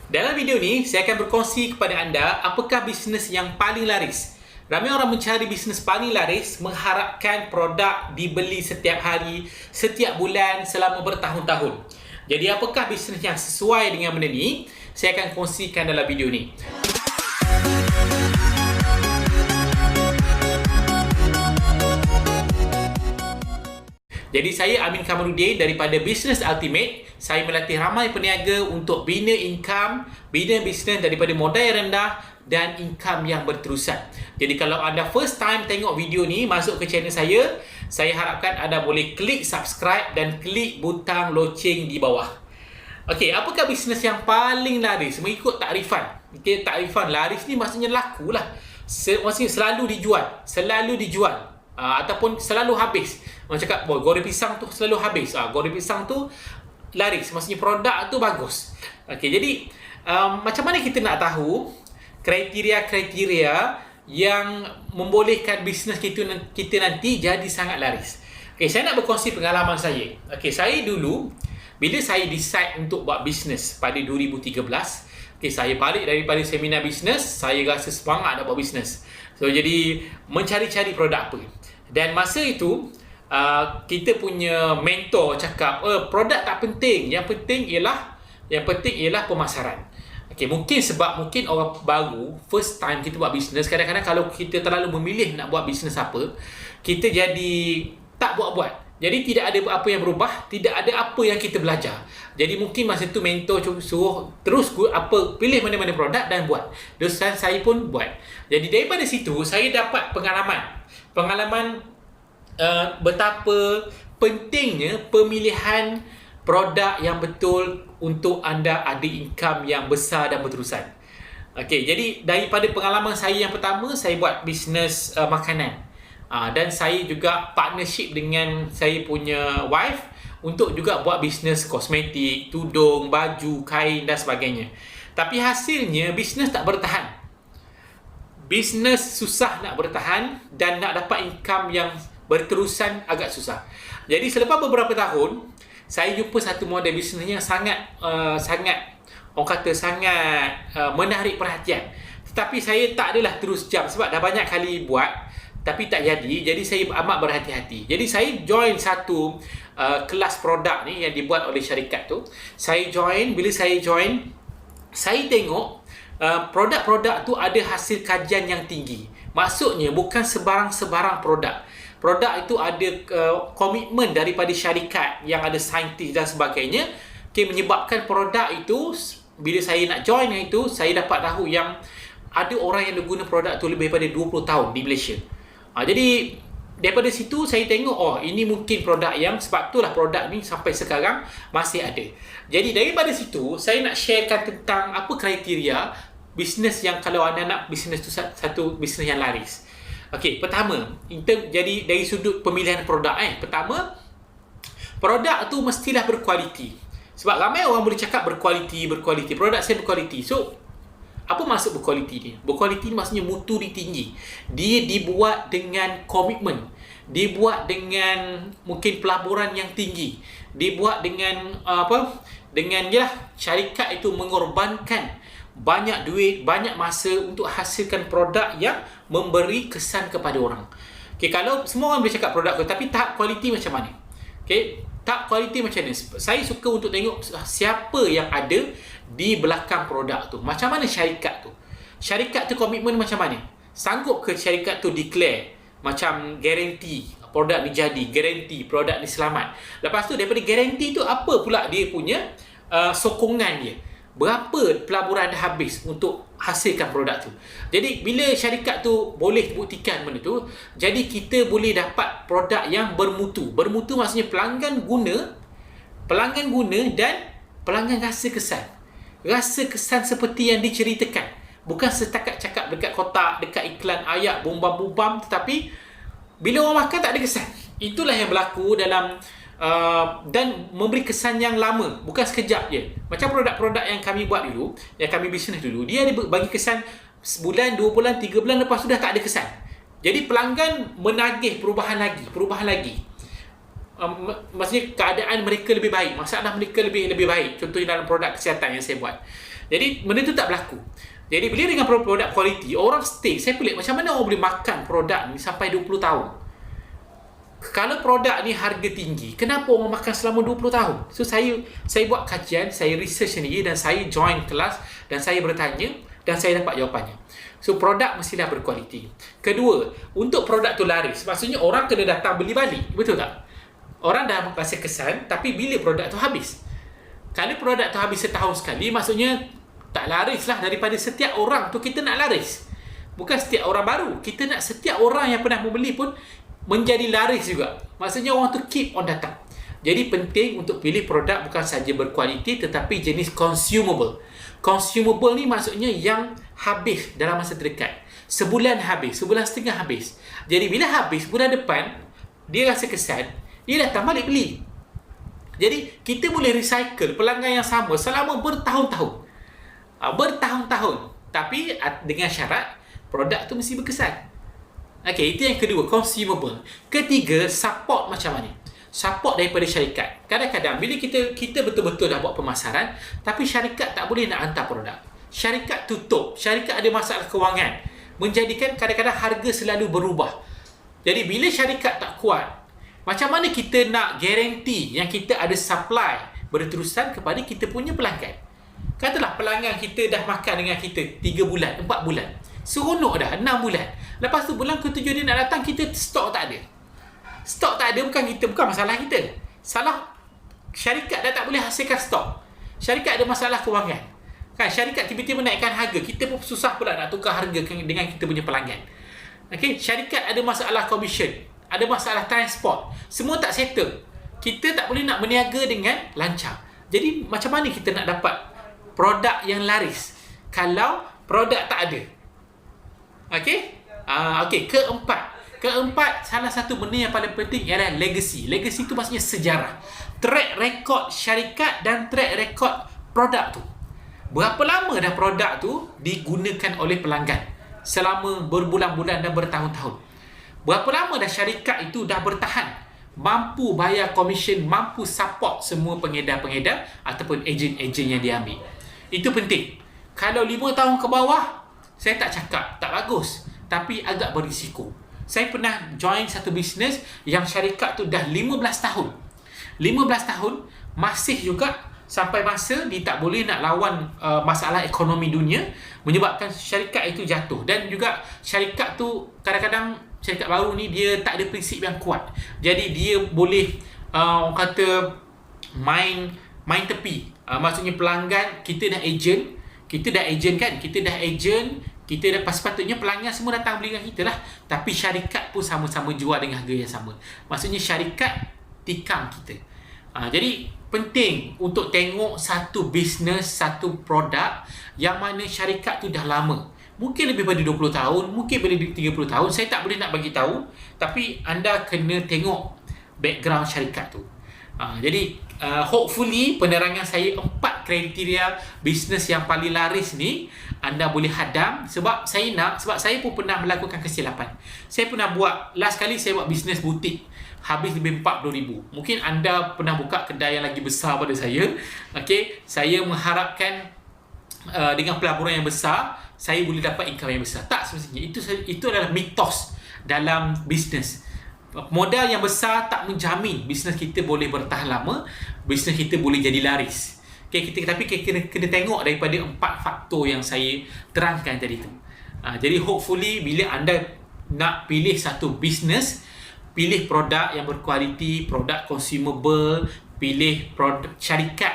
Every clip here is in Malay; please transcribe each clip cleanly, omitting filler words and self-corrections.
Dalam video ni, saya akan berkongsi kepada anda apakah bisnes yang paling laris. Ramai orang mencari bisnes paling laris mengharapkan produk dibeli setiap hari, setiap bulan, selama bertahun-tahun. Jadi apakah bisnes yang sesuai dengan benda ni? Saya akan kongsikan dalam video ni. Jadi saya Amin Kamarudin daripada Business Ultimate. Saya melatih ramai peniaga untuk bina income, bina bisnes daripada modal yang rendah dan income yang berterusan. Jadi kalau anda first time tengok video ni, masuk ke channel saya harapkan anda boleh klik subscribe dan klik butang loceng di bawah. Okey, apakah bisnes yang paling laris mengikut takrifan? Okey, takrifan laris ni maksudnya laku lah. Maksudnya selalu dijual. Ataupun selalu habis. Orang cakap, boy, goreng pisang tu selalu habis. Goreng pisang tu laris, maksudnya produk tu bagus. Okey, jadi macam mana kita nak tahu kriteria-kriteria yang membolehkan bisnes kita nanti jadi sangat laris? Okey, saya nak berkongsi pengalaman saya. Okey, saya dulu bila saya decide untuk buat bisnes pada 2013, okey, saya balik daripada seminar bisnes, saya rasa semangat nak buat bisnes. So jadi mencari-cari produk apa. Dan masa itu kita punya mentor cakap, produk tak penting, yang penting ialah pemasaran. Okey, mungkin orang baru first time kita buat bisnes, kadang-kadang kalau kita terlalu memilih nak buat bisnes apa, kita jadi tak buat-buat. Jadi tidak ada apa yang berubah, tidak ada apa yang kita belajar. Jadi mungkin masa tu mentor suruh terus pilih mana-mana produk dan buat. Dan saya pun buat. Jadi daripada situ saya dapat pengalaman betapa pentingnya pemilihan produk yang betul untuk anda ada income yang besar dan berterusan. Okey, jadi daripada pengalaman saya yang pertama, saya buat bisnes makanan. Dan saya juga partnership dengan saya punya wife untuk juga buat bisnes kosmetik, tudung, baju, kain dan sebagainya. Tapi hasilnya bisnes tak bertahan. Bisnes susah nak bertahan dan nak dapat income yang berterusan agak susah. Jadi selepas beberapa tahun, saya jumpa satu model bisnes yang sangat menarik perhatian. Tetapi saya tak adalah terus jam sebab dah banyak kali buat tapi tak jadi. Jadi saya amat berhati-hati. Jadi saya join satu kelas produk ni yang dibuat oleh syarikat tu. Bila saya join, saya tengok produk-produk tu ada hasil kajian yang tinggi. Maksudnya bukan sebarang produk. Produk itu ada komitmen daripada syarikat yang ada saintis dan sebagainya. Menyebabkan produk itu, bila saya nak join itu, saya dapat tahu yang ada orang yang guna produk tu lebih daripada 20 tahun di Malaysia. Jadi daripada situ saya tengok, ini mungkin produk yang, sebab itulah produk ni sampai sekarang masih ada. Jadi daripada situ saya nak sharekan tentang apa kriteria bisnes yang kalau anda nak bisnes tu satu bisnes yang laris. Okey, pertama, jadi dari sudut pemilihan produk, pertama, produk tu mestilah berkualiti. Sebab ramai orang boleh cakap berkualiti, produk saya berkualiti. So apa maksud berkualiti ni? Berkualiti ni maksudnya mutu dia tinggi. Dia dibuat dengan komitmen. Dibuat dengan mungkin pelaburan yang tinggi. Dibuat dengan syarikat itu mengorbankan banyak duit, banyak masa untuk hasilkan produk yang memberi kesan kepada orang. Okey, kalau semua orang boleh cakap produk tu, tapi tahap kualiti macam mana? Okey, tahap kualiti macam mana? Saya suka untuk tengok siapa yang ada di belakang produk tu. Macam mana syarikat tu? Syarikat tu komitmen macam mana? Sanggup ke syarikat tu declare macam garanti produk ni jadi, garanti produk ni selamat. Lepas tu daripada garanti tu, apa pula dia punya sokongan dia? Berapa pelaburan dah habis untuk hasilkan produk tu? Jadi bila syarikat tu boleh buktikan benda tu, jadi kita boleh dapat produk yang bermutu. Bermutu maksudnya pelanggan guna dan pelanggan rasa kesan. Rasa kesan seperti yang diceritakan. Bukan setakat cakap dekat kotak, dekat iklan, ayat, bubam-bubam, tetapi bila orang makan tak ada kesan. Itulah yang berlaku dalam dan memberi kesan yang lama, bukan sekejap je. Macam produk-produk yang kami buat dulu, yang kami bisnes dulu, dia ada bagi kesan sebulan, 2 bulan, 3 bulan, lepas tu dah tak ada kesan. Jadi pelanggan menagih perubahan lagi. maksudnya keadaan mereka lebih baik, masalah mereka lebih baik. Contohnya dalam produk kesihatan yang saya buat. Jadi benda tu tak berlaku. Jadi bila dengan produk quality, orang stay. Saya pelik macam mana orang boleh makan produk ni sampai 20 tahun. Kalau produk ni harga tinggi, kenapa orang makan selama 20 tahun? So saya buat kajian, saya research sendiri dan saya join kelas dan saya bertanya dan saya dapat jawapannya. So produk mestilah berkualiti. Kedua, untuk produk tu laris, maksudnya orang kena datang beli balik. Betul tak? Orang dah rasa kesan, tapi bila produk tu habis? Kalau produk tu habis setahun sekali, maksudnya tak laris lah. Daripada setiap orang tu kita nak laris. Bukan setiap orang baru. Kita nak setiap orang yang pernah membeli pun menjadi laris juga. Maksudnya orang tu keep on datang. Jadi penting untuk pilih produk bukan saja berkualiti tetapi jenis consumable. Consumable ni maksudnya yang habis dalam masa terdekat. Sebulan habis, sebulan setengah habis. Jadi bila habis, bulan depan dia rasa kesan, dia datang balik beli. Jadi kita boleh recycle pelanggan yang sama selama bertahun-tahun. Bertahun-tahun. Tapi dengan syarat produk tu mesti berkesan. Okey, itu yang kedua, consumable. Ketiga, support macam mana? Support daripada syarikat. Kadang-kadang bila kita betul-betul dah buat pemasaran, tapi syarikat tak boleh nak hantar produk. Syarikat tutup, syarikat ada masalah kewangan, menjadikan kadang-kadang harga selalu berubah. Jadi bila syarikat tak kuat, macam mana kita nak guarantee yang kita ada supply berterusan kepada kita punya pelanggan? Katalah pelanggan kita dah makan dengan kita 3 bulan, 4 bulan. Seronok dah 6 bulan. Lepas tu bulan ke-7 dia nak datang, kita stok tak ada. Stok tak ada bukan masalah kita. Salah syarikat dah tak boleh hasilkan stok. Syarikat ada masalah kewangan. Kan syarikat tiba-tiba naikkan harga, kita pun susah pula nak tukar harga dengan kita punya pelanggan. Okey, syarikat ada masalah commission, ada masalah transport, semua tak settle. Kita tak boleh nak berniaga dengan lancar. Jadi macam mana kita nak dapat produk yang laris kalau produk tak ada? Okey? Okey, keempat, salah satu benda yang paling penting ialah legacy. Legacy tu maksudnya sejarah. Track record syarikat dan track record produk tu. Berapa lama dah produk tu digunakan oleh pelanggan? Selama berbulan-bulan dan bertahun-tahun. Berapa lama dah syarikat itu dah bertahan? Mampu bayar komisen, mampu support semua pengedar-pengedar ataupun ejen-ejen yang dia ambil. Itu penting. Kalau 5 tahun ke bawah, saya tak cakap tak bagus, tapi agak berisiko. Saya pernah join satu bisnes yang syarikat tu dah 15 tahun. 15 tahun masih juga sampai masa dia tak boleh nak lawan masalah ekonomi dunia, menyebabkan syarikat itu jatuh. Dan juga syarikat tu kadang-kadang syarikat baru ni dia tak ada prinsip yang kuat. Jadi dia boleh orang kata main tepi. Maksudnya pelanggan kita dah ejen kan, kita dah sepatutnya pelanggan semua datang beli dengan kita lah, tapi syarikat pun sama-sama jual dengan harga yang sama. Maksudnya syarikat tikam kita. Jadi penting untuk tengok satu bisnes, satu produk yang mana syarikat tu dah lama. Mungkin lebih pada 20 tahun, mungkin lebih 30 tahun. Saya tak boleh nak bagi tahu, tapi anda kena tengok background syarikat tu. Jadi hopefully penerangan saya 4 kriteria bisnes yang paling laris ni anda boleh hadam, sebab saya pun pernah melakukan kesilapan. Saya pernah buat, last kali saya buat bisnes butik habis lebih 40,000. Mungkin anda pernah buka kedai yang lagi besar pada saya. Okey, saya mengharapkan dengan pelaburan yang besar saya boleh dapat income yang besar. Tak semestinya. Itu adalah mitos dalam bisnes. Modal yang besar tak menjamin bisnes kita boleh bertahan lama, bisnes kita boleh jadi laris. Okay, tapi kita kena tengok daripada 4 faktor yang saya terangkan tadi tu. Jadi hopefully bila anda nak pilih satu bisnes, pilih produk yang berkualiti, produk consumable, pilih produk syarikat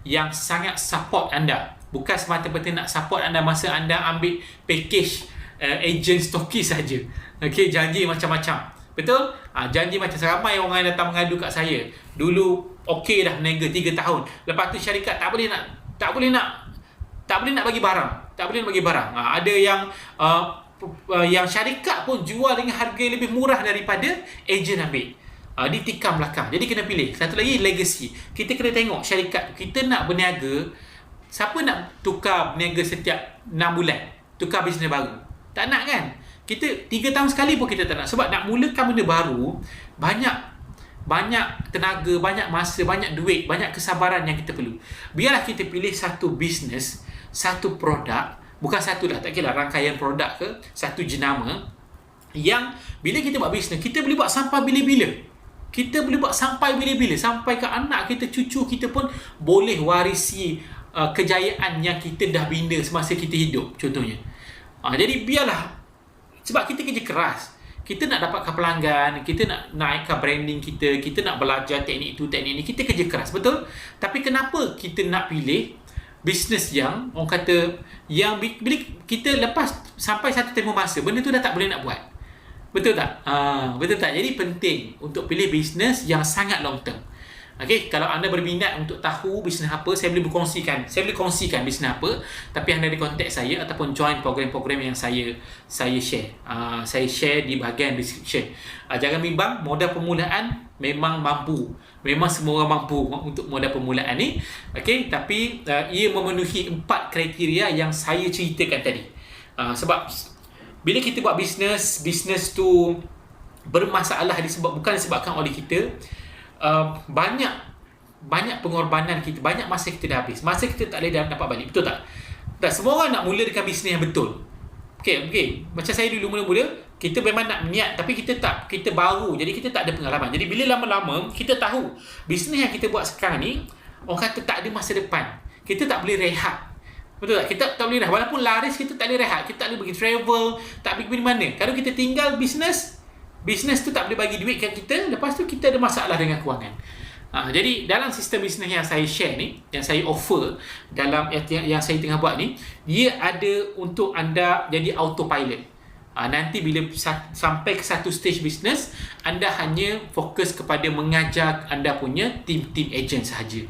yang sangat support anda. Bukan semata-mata nak support anda masa anda ambil package agent stokis saja. Okey, janji macam-macam. Betul? Janji macam ramai orang yang datang mengadu kat saya. Dulu okey dah meniaga 3 tahun. Lepas tu syarikat tak boleh nak bagi barang. Ada yang syarikat pun jual dengan harga lebih murah daripada ejen ambil. Ditikam belakang. Jadi kena pilih. Satu lagi legacy. Kita kena tengok syarikat tu. Kita nak berniaga, siapa nak tukar berniaga setiap 6 bulan? Tukar bisnes baru. Tak nak kan? Kita 3 tahun sekali pun kita tak nak. Sebab nak mulakan benda baru, banyak banyak tenaga, banyak masa, banyak duit, banyak kesabaran yang kita perlu. Biarlah kita pilih satu bisnes, satu produk, bukan satu lah, tak kira rangkaian produk ke, satu jenama yang bila kita buat bisnes, kita boleh buat sampai bila-bila. Kita boleh buat sampai bila-bila, sampai ke anak kita, cucu kita pun boleh warisi kejayaan yang kita dah bina semasa kita hidup, contohnya. Jadi biarlah, sebab kita kerja keras, kita nak dapatkan pelanggan, kita nak naikkan branding kita, kita nak belajar teknik itu, teknik ni, kita kerja keras, betul? Tapi kenapa kita nak pilih bisnes yang orang kata, yang bila kita lepas sampai satu tempoh masa, benda tu dah tak boleh nak buat? Betul tak? Betul tak? Jadi penting untuk pilih bisnes yang sangat long term. Okey, kalau anda berminat untuk tahu bisnes apa, saya boleh kongsikan bisnes apa, tapi anda ada kontak saya ataupun join program-program yang saya share. Saya share di bahagian description. Jangan bimbang, modal permulaan memang mampu. Memang semua orang mampu untuk modal permulaan ni. Okey, tapi ia memenuhi 4 kriteria yang saya ceritakan tadi. Sebab bila kita buat bisnes tu bermasalah bukan disebabkan oleh kita, banyak pengorbanan kita, banyak masa kita dah habis. Masa kita tak boleh dapat balik, betul tak? Tak semua orang nak mula dengan bisnes yang betul. Okey, macam saya dulu mula-mula, kita memang nak niat, tapi kita baru, jadi kita tak ada pengalaman. Jadi bila lama-lama kita tahu bisnes yang kita buat sekarang ni, orang kata tak ada masa depan. Kita tak boleh rehat. Betul tak? Kita tak boleh rehat. Walaupun laris, kita tak boleh rehat. Kita tak boleh pergi travel, tak boleh pergi mana. Kalau kita tinggal bisnes tu tak boleh bagi duit kat kita, lepas tu kita ada masalah dengan kewangan. Jadi dalam sistem bisnes yang saya share ni, yang saya offer dalam yang saya tengah buat ni, dia ada untuk anda jadi autopilot. Nanti bila sampai ke satu stage bisnes, anda hanya fokus kepada mengajar anda punya tim agent sahaja.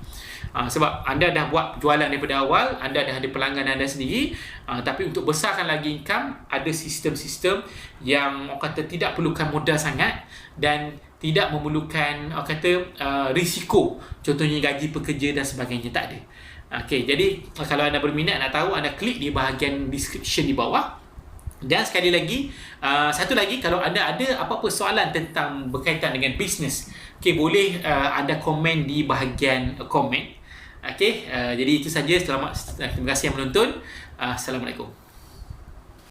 Sebab anda dah buat jualan daripada awal, anda dah ada pelanggan anda sendiri, tapi untuk besarkan lagi income, ada sistem-sistem yang orang kata tidak perlukan modal sangat dan tidak memerlukan orang kata risiko, contohnya gaji pekerja dan sebagainya, tak ada. Okey, jadi kalau anda berminat nak tahu, anda klik di bahagian description di bawah. Dan sekali lagi, satu lagi, kalau anda ada apa-apa soalan tentang berkaitan dengan bisnes, okey, boleh anda komen di bahagian komen. Okey, jadi itu saja. Terima kasih yang menonton. Assalamualaikum.